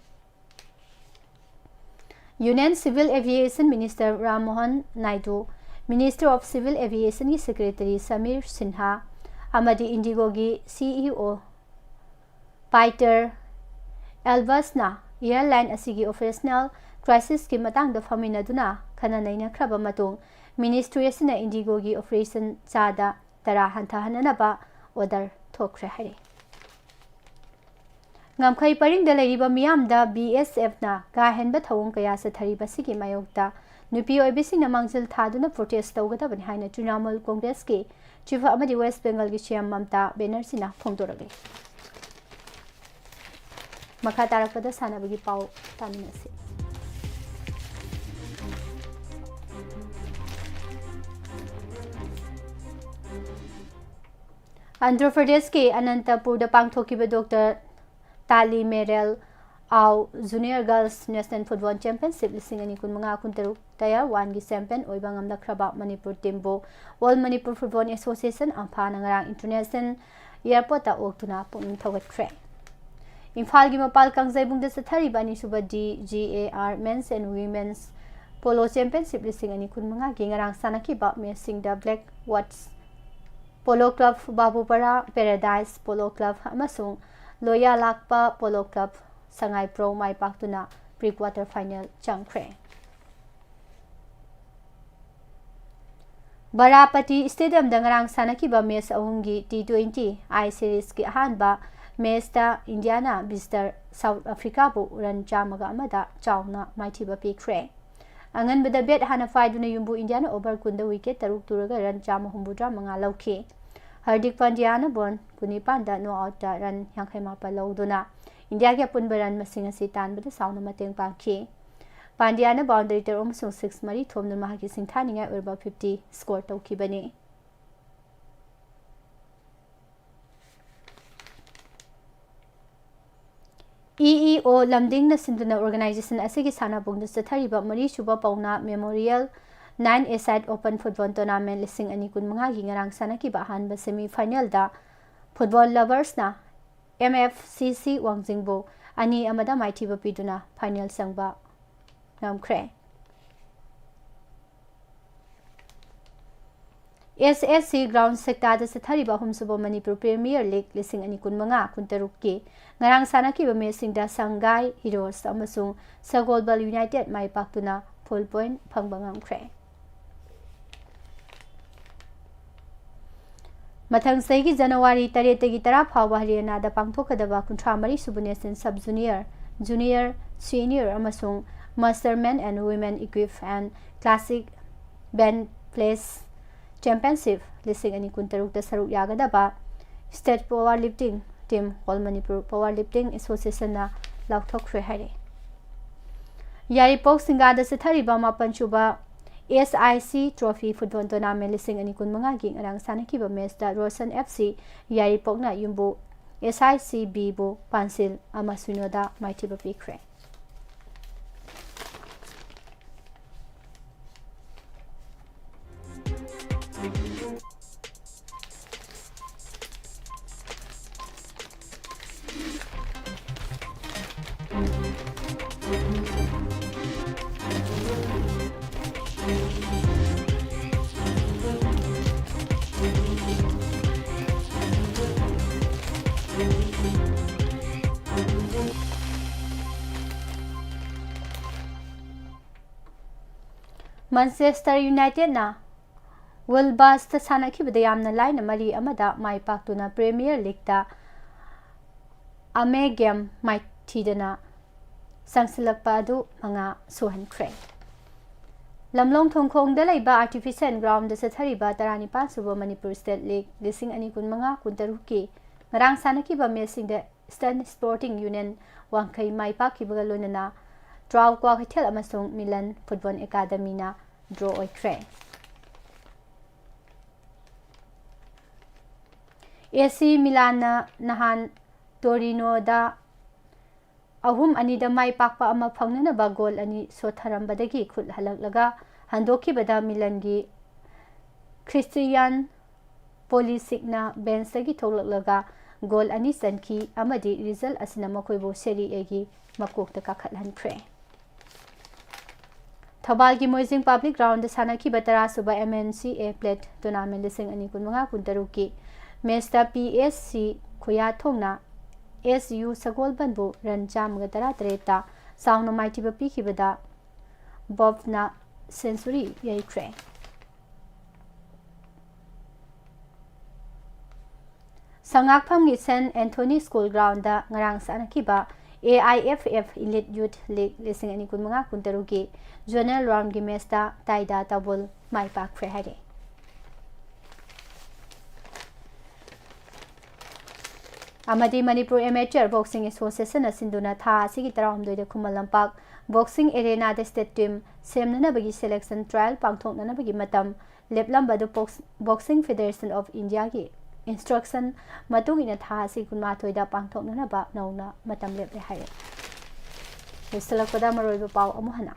Union Civil Aviation Minister Rammohan Naidu, Minister of Civil Aviation Secretary Samir Sinha, amadi Indigo gi CEO Peter Elbasna airline asigi operational crisis ki matang da famina duna khana naina khraba matung ministry asina Indigo gi operation chada tara hantha hanana ba order thokre hari ngamkhai paring da leiriba miyam da BSF na ga henba thawung kaya sa thari basigi mayokta nupi oibisi na mangjil thaduna protest tawgada bani haina Trinamool Congress ki chief amadi West Bengal gi CM Mamta Banerjee na phongdorage makha tarakpada sanabagi pau taminase Andhra Pradesh ke Anantapur da pangthokiba Dr. Tali Merel Au Junior Girls National Football Championship lising ani kun manga kun teruk Tier 1 gi champion oiba ngamda khraba Manipur team bo All Manipur Football Association amphana ngarang international airport ta oktuna pung thogat khre Imphal gi mapal kangjaibung da sathari bani suba DGAR Men's and Women's Polo Championship lising ani kun manga gi ngarang sanaki ba mesing da Black Watts Polo Club Babupara Paradise Polo Club amasung Loya Lakpa Polo Club Sangai Pro Mai Paktuna pre-quarter final changkre Barapati Stadium dangarang sanaki ba match ahungi T20 I series ki ahanba match ta Indiana visitor South Africa bu ran chamaga amada chawna maithiba pikre angan bada bet hana faiduna yumbu Indiana over kunda wicket taruk turaga ran chama humbudra manga lauki Hardik Pandya na bon kuni panda no out da ran yangkai mapa lauduna India ke punbaran masing asi tanbada sauna mateng pangki Pandya na boundary ter omusung 6 mari thomna mahaki singthani ngai urba 50 score tauki bani EEO Lamding na sinduna organization asigi sana bungda sathariba mari suba pauna memorial 9-a-side Open Football Tournament lising ani kun mga gingarang sanaki ba hanba semi-final da football lovers na MFCC Wangjingbo ani amada maithiba piduna final sangba ngamkre SSC ground sector da sathariba humsubo Manipur Premier League lising ani kun mga kun taruk ki ngarang sanaki ba mesing da Sangai Heroes amasung Sagolbal United mai paktuna full point phangba ngamkre Mathang Saigi January 3 tara phawa Haryana da pangthokadaba kunthra mari subunesin sub junior junior senior amasung master men and women equip and classic band place championship lising ani kun taruk da saruk yagadaba state powerlifting team All Manipur Powerlifting Association na lauthokre hari Yaripok Singada sathariba mapanchuba SIC Trophy Football Tournament lising ani kun mga ging arang sanaki ba match da Rosan FC Yaripok na yumbu SIC B bo Pansil amasunoda maithiba pikre Manchester United na Wilbast sanaki bidayam na line mari amada mai paktuna Premier League da ame game mai thidana sangsilakpa adu manga suhan kre Lamlong Thongkhong da laiba artificial ground da sathariba tarani pa subo Manipur State League lising ani kun manga kun taruki ngarang sanaki ba mesing da Eastern Sporting Union wangkai mai pakki bagalonana draw kwa khithel amasung Milan Football Academy na draw oikre AC Milan na nahan Torino da ahum ani da mai pakpa ama phangnana ba goal ani sotharambadagi khut halaklaga handoki bada Milan gi Christian Pulisic na bench gi thoklaklaga goal ani sanki amadi result asina makoibo Serie A gi makok ta kakhathan khre Thoubal की मोइजिंग public ground साना की बतरा सुबह MNCA plate tournament लिसिंग अनि कुनमंगा कुंतरु की match PSC खुया थोंगना SU सगोलबनबु रन चामगा तरा तरेता साउंड माइटी पीखिबदा बॉबना सेंचुरी याइख्रे संगाखफम की Saint Anthony school ground ngarang sanakhiba AIFF Elite Youth League लिसिंग अनि कुनमंगा कुंतरु की जोनल राउंड की मैच ताइदा तबुल माई पाखरे हारे अमदी मणिपुर एमेचर बॉक्सिंग एसोसिएशन असिंदुना था असिगी तराहुमदोइदे खुमल लंपाक बॉक्सिंग एरेना दे स्टेट टीम सेमननबगी सिलेक्शन ट्रायल पांगथोकननबगी मतम लेपलंबदु बॉक्सिंग फेडरेशन ऑफ इंडिया की इंस्ट्रक्शन मतुंग इन था असि कुनमाथोइदा पांगथोकननबा नौना मतम लेपले हाय विसलकदा मरोइबा पाव अमुहना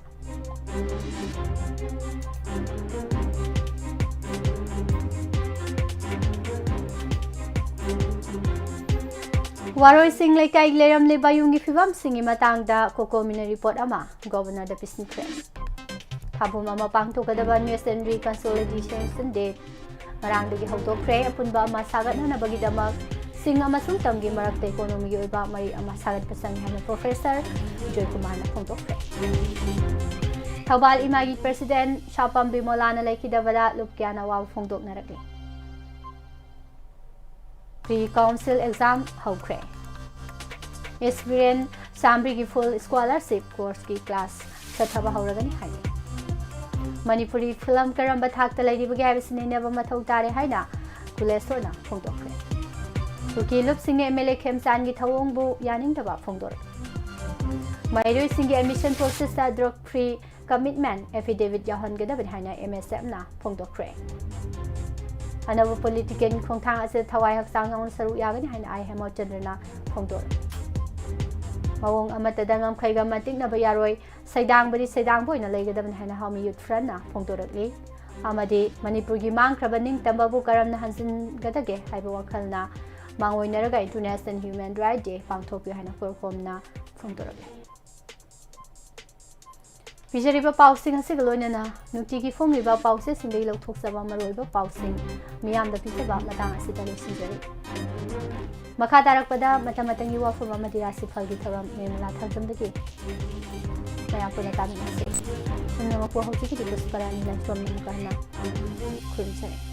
वारोई सिंह लेकाई लेरम ले बायुंगी फिवम सिंगी मतंगदा कोकोमिना रिपोर्ट अमा गवर्नर द पिसनिक्रे थाबुम अमा पांगथोकदबा न्यूज़ एंड रिकंसोलिडेशन डे मरांगदगी हौदोखरे अपुनबा अमा सागतनबगीदमक सिंह अमसुंग तमगी मरक्ते इकोनॉमी ओइबा मरी अमा सागत पसंग है प्रोफेसर जय कुमार ना फोंदोखरे थौबाल इमागी प्रेसिडेंट शापम बिमोलाना लेखिदबदा लुपक्याना वाव फोंदोकनरकले प्री काउंसिल एग्जाम हौखरे एस्पिरेंट सामरी की फुल स्कॉलरशिप कोर्स की क्लास चथबा हौरगनी हाय मणिपुरी फिल्म करंबा थाकता लेरिबगे हाइबसिनेनबा मथौ तारे हाइना कुलेसोना फोंदोखरे तुकी लुप सिंह MLA खेमसान की थवोंगबु यानिंगदबा फोंदोर माइरोई सिंह एडमिशन प्रोसेस ता ड्रग फ्री कमिटमेंट एफिडेविट याहनगदबन हाइना MSF ना फोंदोखरे अनब पॉलिटिकल खोंथांग असे थवाई हक्सांग अंग सरु यागनी हाइना आई हेमो चंद्रना फोंदोर मवोंग अमतदंगम खैगा मतिंगनबा यारोय सैदांगबदी सैदांगबोइना लेगदबन हाइना हामी यूथ फ्रंटना फोंदोरकली अमदी मणिपुर की मांगख्रब निंगतंबबु करमना हंजिनगदगे हाइबा वखलना मांगोइनरगा इंटरनेशनल ह्यूमन राइट डे पांगथोकपि हाइना कोरकोमना फोंदोरकली पिजरिबा पाउसिंग हसिग लोइनना नुक्तिगी फोंगिबा पाउसे सिंगै लौथोकसबा मरोइबा पाउसिंग मियामदा पिसबा मतांग असिदा लोइसिंजरि मखा तारकपदा मतमतंगी वाफम अमदि राशि फलगी थबम मेमला थगजमदगी मयापुना तामिनासे नमको हौजिकी पुष्परानी लाइफ्रम नमकहना खुरिसरे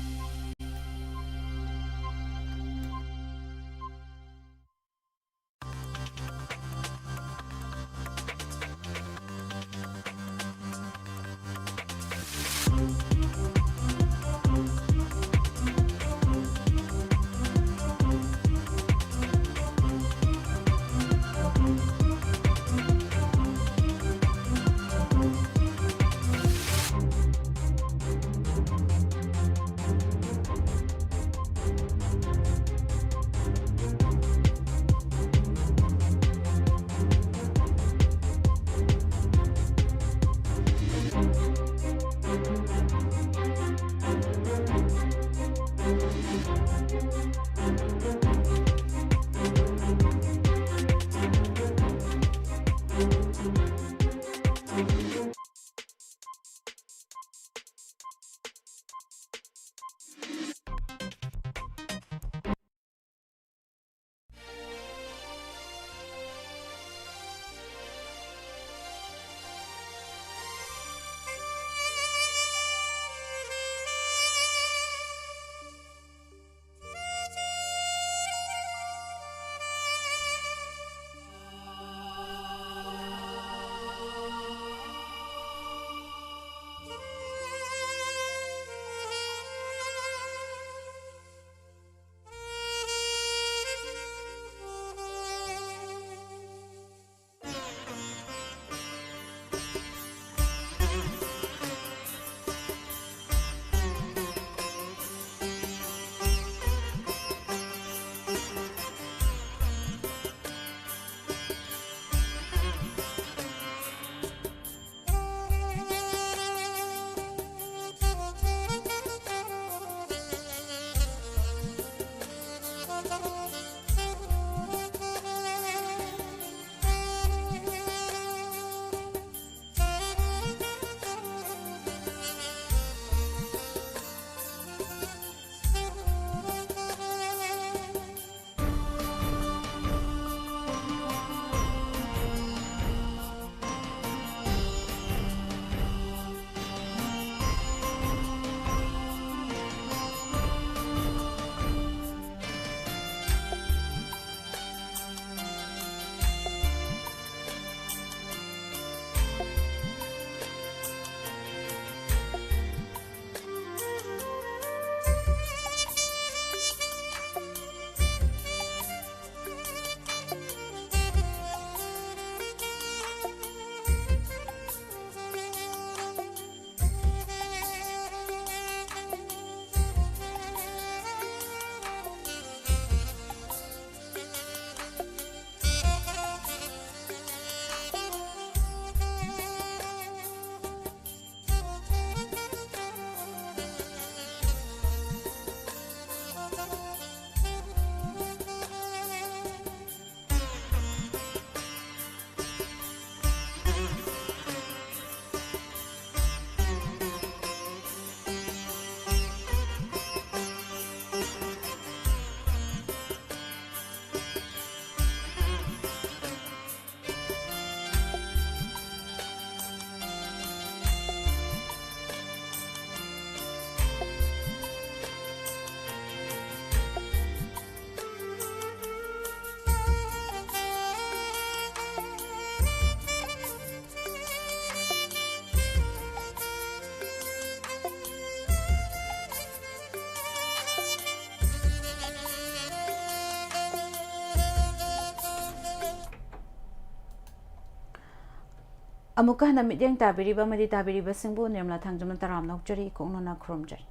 अमुक हन मित्यंग ताबिरिबा मदि ताबिरिबा सिंबु निर्मला थांजम तराम नौचरी कोंगना खुरमजरी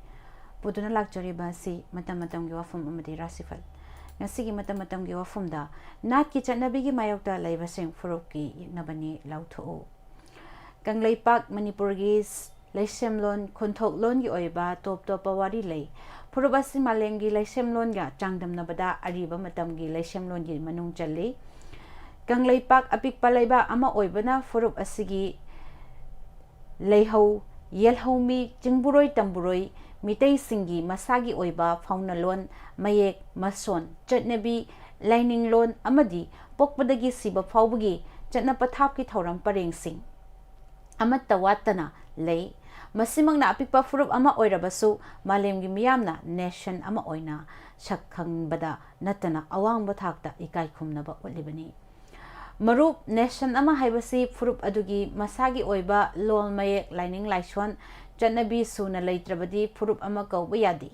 पुदुना लाक्चरीबा सी मतम मतम गी वाफम अमदि राशिफल ngasi matam matam gi wafum da nat ki chanabi gi mayokta laibasing furuk ki yeknabani lautho kanglei pak manipur gi laisemlon khonthok lon gi oiba top top pawari lei furubasi malem gi laisemlon ga changdam nabada ariba matam gi laisemlon gi manung challi kanglei pak apik palaiba ama oibana furup asigi leihau yelhomi jingburoi tamburoi मितई सिंगी मसागी ओइबा fauna loan मयेक mason चटनबी lining loan अमदी पोकपदगी सिबा फाउबगी चटना पथाप की थौरम परेंग सिंग अमत्ता वातना लई मसिमंगना अपिकपा फुरुप अमा ओइरबसु मालेमगी मियामना nation अमा ओइना शक्खंगबदा नतना अवांग थाकता इकाई खुमनबा ओलिबनी मरुप nation अमा हाइबसी फुरुप अदुगी मसागी ओइबा loan मयेक lining लाइसोन चनबी सुना लेत्रबदी फुरुप अमा कौब यादी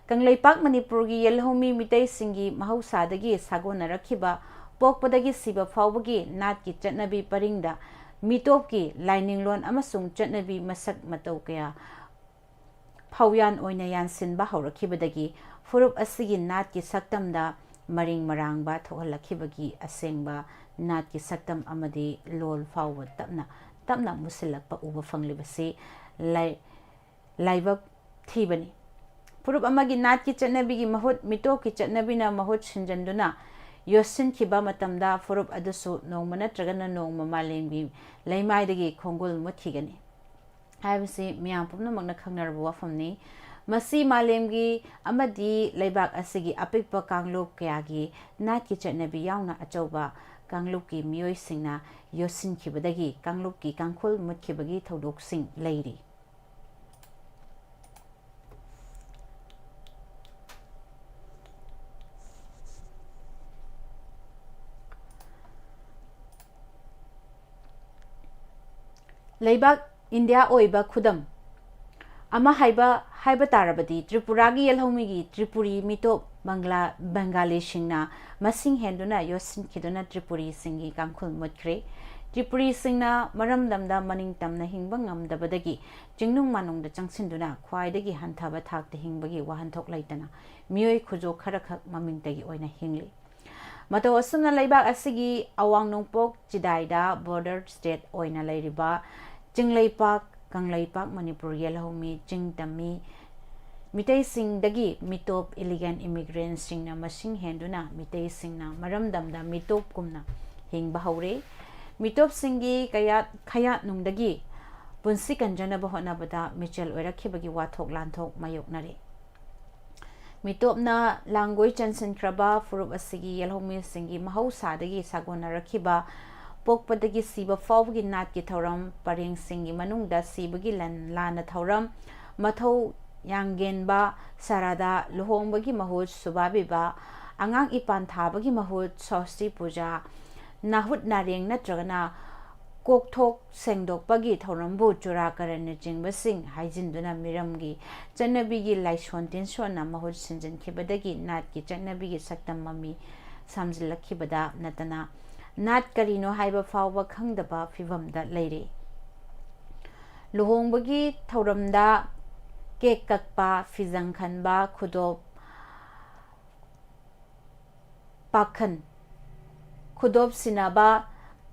कंगलेपाक मणिपुर की येलहोमी मितई सिंगी महौसादगी सागोना रखिबा पोकपदगी सिबा फाउबगी नाट की चनबी परिंगदा मिटोप की लाइनिंग लोन अमसुंग चनबी मसक मतौ कया फाउयान ओइना यानसिनबा हौरखिबदगी फुरुप असिगी नाट की सक्तमदा मरिंग मरांगबा थोहलखिबगी असेंगबा नाट की सक्तम अमदी लोल फाउब तपना मुसिलकपा उबा फंगलिबसी लाइबक थीबनी फुरुप अमगी नाट की चटनबी की महुत मिटो की चटनबीना महुत सिंजंदुना योसिन खिबा मतमदा फुरुप अदुसु नोंग नत्रगना नोंग मालेंगी लैमाइदगी खोंगुल मुथिगनी हाइबसी मियाम पुनमगना खंगनरबो वाफमनी मसी मालेंगी अमदी लैबाक असिगी अपिकपा कांगलुप कयागी नाट की चटनबी यावना अचौबा कांगलुप की मियोय सिंगना योसिन खिबदगी कांगलुप की कांखुल मुथिबगी थौदोक सिंग लैरी लेबाक इंडिया ओइबा खुदम अमा हाइबा तारबदी त्रिपुरा की येलहोमीगी त्रिपुरी मितो बंगाली सिंगना मसिंग हेंदुना योसिन खिदुना त्रिपुरी सिंगी कांखुल मुत्ख्रे त्रिपुरी सिंगना मरमदमदा मनिंग तमना हिंबा ngamdabadagi jinghnung manungda changsinduना ख्वाइदगी हंथाबा थाकते हिंबगी वाहनथोक लैतना मियोय खुजो खरखक ममिंगतगी ओइना हिंगली मतो असुमना लैबाक असिगी अवांग नोंपोक चिदाइदा बॉर्डर स्टेट ओइना लैरिबा चिंगलैपाक कंगलैपाक मणिपुर येलहोमी चिंगतमी मितई सिंगदगी मिटोप इलिगेंट इमिग्रेंट सिंगना मसिंग हेंदुना मितई सिंगना मरमदमदा मिटोप कुमना हिंगबा हौरे मिटोप सिंगी खया नुंगदगी पुंसी कंजनबा होनाबदा मिचल ओइरखिबगी वाथोक लानथोक मायोकनरे मिटोपना लांगोय चनसिनख्रबा फुरुप असिगी येलहोमी सिंगी महौसादगी सागोना रखिबा पोकपदगी सिबा फाउबगी नाट की थौरम परेंग सिंगी मनुंगदा सिबगी लाना थौरम मथौ यांगेनबा सारादा लुहोंबगी महुत सुबाबिबा अंगांग इपान थाबगी महुत सौस्ती पूजा नाहुत नारेंग नत्रगना कोकथोक सेंगदोकपगी थौरमबु चुराकरन चिंगबसिंग हाइजिनदुना मिरमगी चन्नबीगी लाइसोन तिनसोना महुत सिंजनखिबदगी नाट की चन्नबीगी सक्तम ममी सामजिलखिबदा नतना नाट करीनो हाइबा फाउबा खंगदबा फिवमदा लैरे लुहोंबगी थौरमदा केक कक्पा फिजंग खनबा खुदोप पाखन खुदोप सिनाबा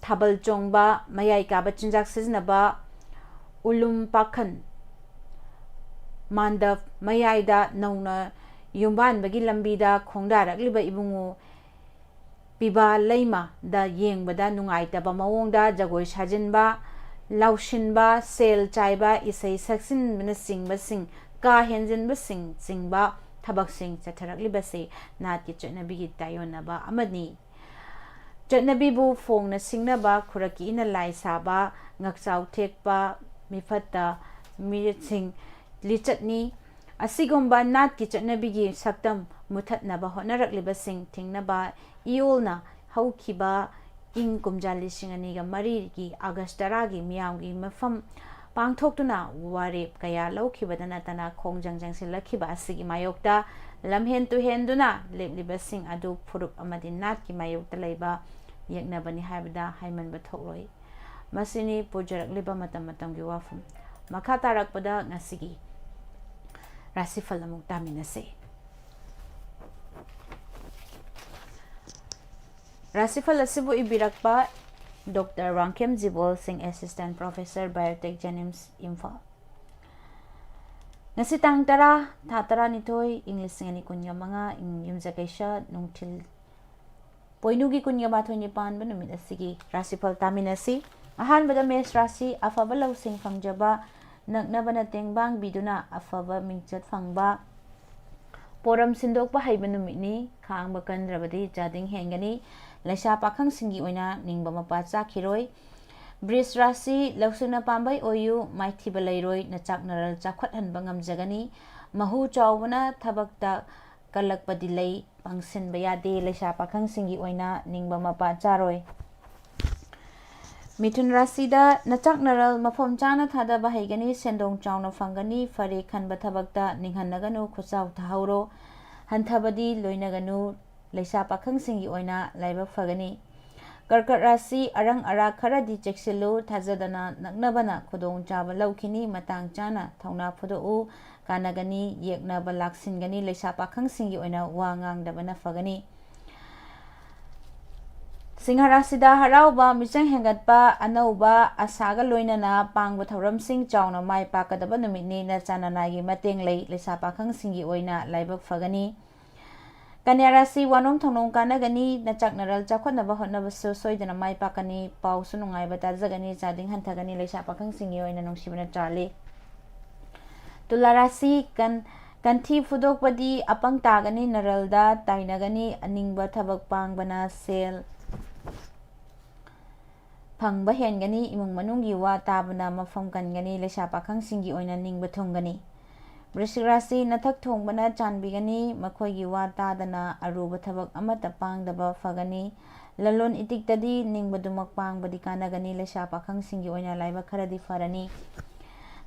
थाबल चोंगबा मयाई काबा चिंजाक सिजनबा उलुम पाखन मांडव मयाईदा नौना युम्बानबगी लंबीदा खोंदारकलिबा इबुंगु पिबा लैमा दा येंगबदा नुंगाइतबा मवोंगदा जगोय साजिनबा लाउशिनबा सेल चाइबा इसै सक्सिनबना सिंगबसिंग का हेंजिनबसिंग चिंगबा थबकसिंग चथरकलिबसे नाट की चटनबीगी तायोनबा अमनी चटनबीबु फोंगना सिंगनबा खुरकी इना लाई साबा ngakchau thekpa mifatta miritsing lichатni asigomba nat ki chatnabigi saktam muthatnaba honarakliba sing thingnaba iolna haukiba ing kumjali singani ga mari gi august taragi miyamgi mafam pangthoktuna warep kaya laukibadana tana khongjang silakhiba asigi mayokta lamhen tu henduna lebliba sing adu furup amadi nat ki mayokta leiba yeknabani haibda haimanba thokloi masini pujarakliba matam-matamgi wafum makha tarakpada ngasigi rasifal amuk taminase rasifal asibu ibirakpa Dr. Rangkem Jibol Singh Assistant Professor Biotech Jenims Imphal ngasi tang tara tha nitoi English ngani kunya manga yumjakaisha nungthil poinugi kunya mathoi nipan banumit asigi rasifal taminasi ahan bada mes rasi afaba lausing fangjaba naknabana tengbang biduna afaba mingchat fangba poram sindokpa haibanumit ni khangba kandrabadi jading hengani laisa pakhang singi oina ningba mapa chakhiroi bris rasi lausuna pambai oyu maithiba leiroi na chaknaral chakhwat hanba ngamjagani mahu chawbana thabakta kalakpadi lei pangsin bayade laisa pakhang singi oina ningba mapa charoi mithun rasi da na chaknaral mafom chana thada bahaigani sendong chawna fangani fare khanba thabakta ninghanaganu khuchaw thauro hanthabadi loinaganu laisa pakhang singi oina laiba fagani karkat rasi arang ara kharadi cheksilu thajadana naknabana khudong chaba laukini matang chana thauna phudu kanagani yekna balaksingani laisa pakhang singi oina wangang dabana fagani singarasida harauba michang hengatpa anauba asaga loinana pangba thauram sing chawna mai pakadaba numitni na chananagi mateng lei laisa pakhang singi oina laiba fagani Kanyarasi wanom thonong kanagani na chaknaral chakhonaba hotnaba soidana mai pakani pau sunungai batajagani chading hanthagani laisa pakhang singi oina nungsibana chali tularasi kanthi fudokpadi apang tagani naralda tainagani aningba thabak pangbana sel phangba hengani imung manunggi wa tabana mafam kangani laisa pakhang singi oina ningba thongani Brisirasi nathak thongbana chanbigani makhoigi wa tadana aruba thabak amata pangdaba fagani lalon itiktadi ningbadumak pangbadi kanagani laisa pakhang singi oina laiba kharadi farani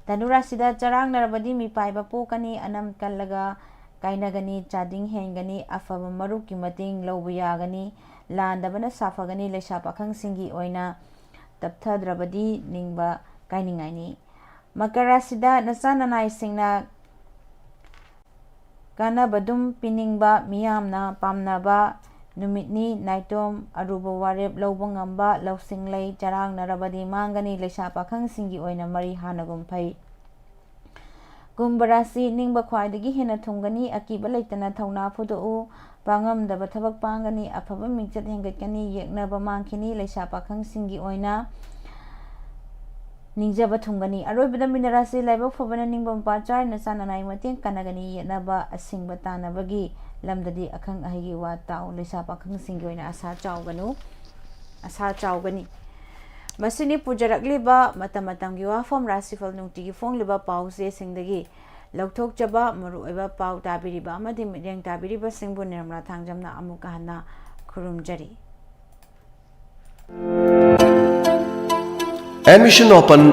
tanurasida charang narabadi mipaiba pokani anam kallaga kainagani chading hengani afaba marukki mating lawba yagani landabana safagani laisa pakhang singi oina tapthadrabadi ningba kainingaini makarasida nasananai singna kana badum piningba miyamna pamnaba numitni naitom aruba warep lawba ngamba lawsinglei charang narabadi mangani laisa pakhang singi oina mari hanagum phai kumbarasi ningba khwaidagi hena thungani akiba leitana thauna phudu pangamdaba thabak pangani afaba mingchat hengatkani yeknaba mangkhini laisa pakhang singi oina ningjaba thungani aroibada minarasi laibak fabana ningbam pachar na sananai mateng kanagani yenaba asingba tanabagi lamdadi akhang ahigi wa taw laisa pakhang singi oina asa chawgani masini pujarakliba matamatamgi wafam rasifal nungtigi fongliba pause singdagi lauthok jaba maru oiba pau tabiriba amadi miryang tabiriba singbu nirmala thangjamna amuka hana khurumjari Admission open.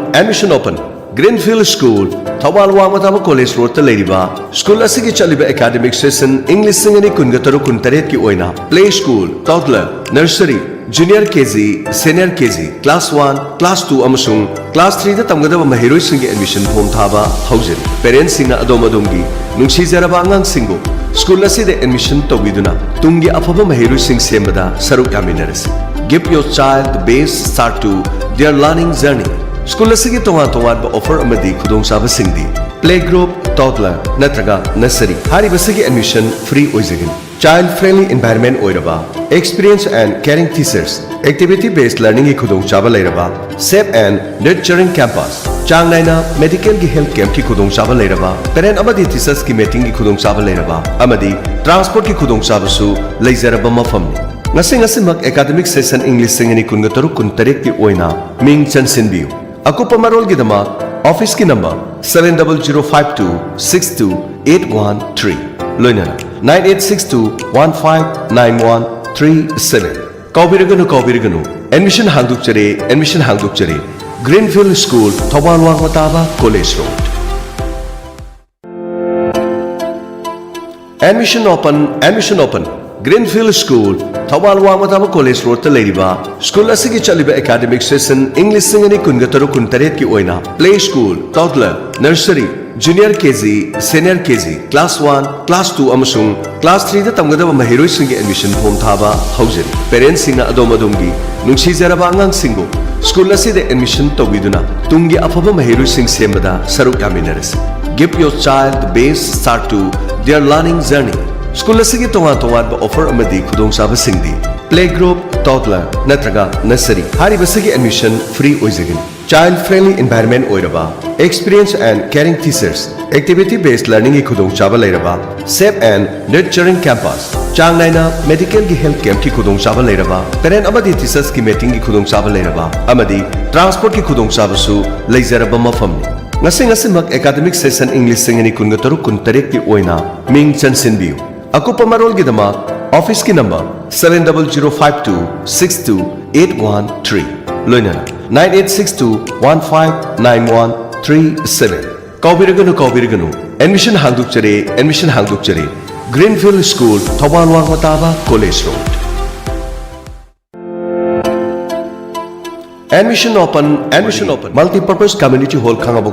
Greenfield School, Thawal Wamatama College Road Ladiba. School asigi chaliba academic session English singani kungataru kuntaret ki oina. Play school, toddler, nursery, junior KG, senior KG, class 1, class 2 amasung class 3 da tamgadaba mahiroi singi admission form thaba housing. Parents singa adomadumgi nungsi jaraba angang singbo. School aside admission tawiduna tungi afaba mahiroi sing sembada saruk yaminarasi. Give your child the best start to their learning journey. School asigi tonga offer amadi khudong saba singdi. Play group, toddler, natraga, nursery. Hari basigi admission free oizagin. Child friendly environment oiraba. Experienced and caring teachers. Activity based learning ki khudong saba lairaba. Safe and nurturing campus. Chang naina medical ki health camp ki khudong saba lairaba. Parent amadi teachers ki meeting ki khudong saba lairaba. Amadi transport ki khudong saba su laizaraba mafamni. Ngasi-ngasimak academic session English singani kungataruk kuntarik ki oina ming chansinbiu. Aku pamarol gidamak office ki number 70052628113 loinana 9862159137 Kaubiriganu admission hangdukchare Greenfield School Thawal Wamataba College Road. Admission open. Greenfield School Thawal Wangmataba College Road ta leiriba school asigi chaliba academic session English singani kungataro kuntaret ki oina play school toddler nursery junior KG senior KG class 1 class 2 amasung class 3 da tamgadaba mahiroi singi admission form thaba haujari parents singa adom adomgi nungsi jaraba angang singbo school aside admission tawiduna tungi afaba mahiroi sing sembada saruk yaminarasi give your child the best start to their learning journey School asigi tonga ba offer amadi khudong saba singdi play group toddler natraga nursery hari basigi admission free oizagin child friendly environment oiraba experience and caring teachers activity based learning ki khudong saba leiraba safe and nurturing campus chang naina medical ki health camp ki khudong saba leiraba parent amadi teachers ki meeting ki khudong saba leiraba amadi transport ki khudong saba su leijaraba mafamni ngasi academic session English singani kungataruk kuntarek ki oina ming chansinbiu Akupa Marol Gidama, office ki number 70052628113. Loinana 9862159137. Kaubiraganu. Admission hangduk chare. Greenfield School, Thawal Wangmataba College Road. Admission open. Multi-purpose community hall Kangabuk.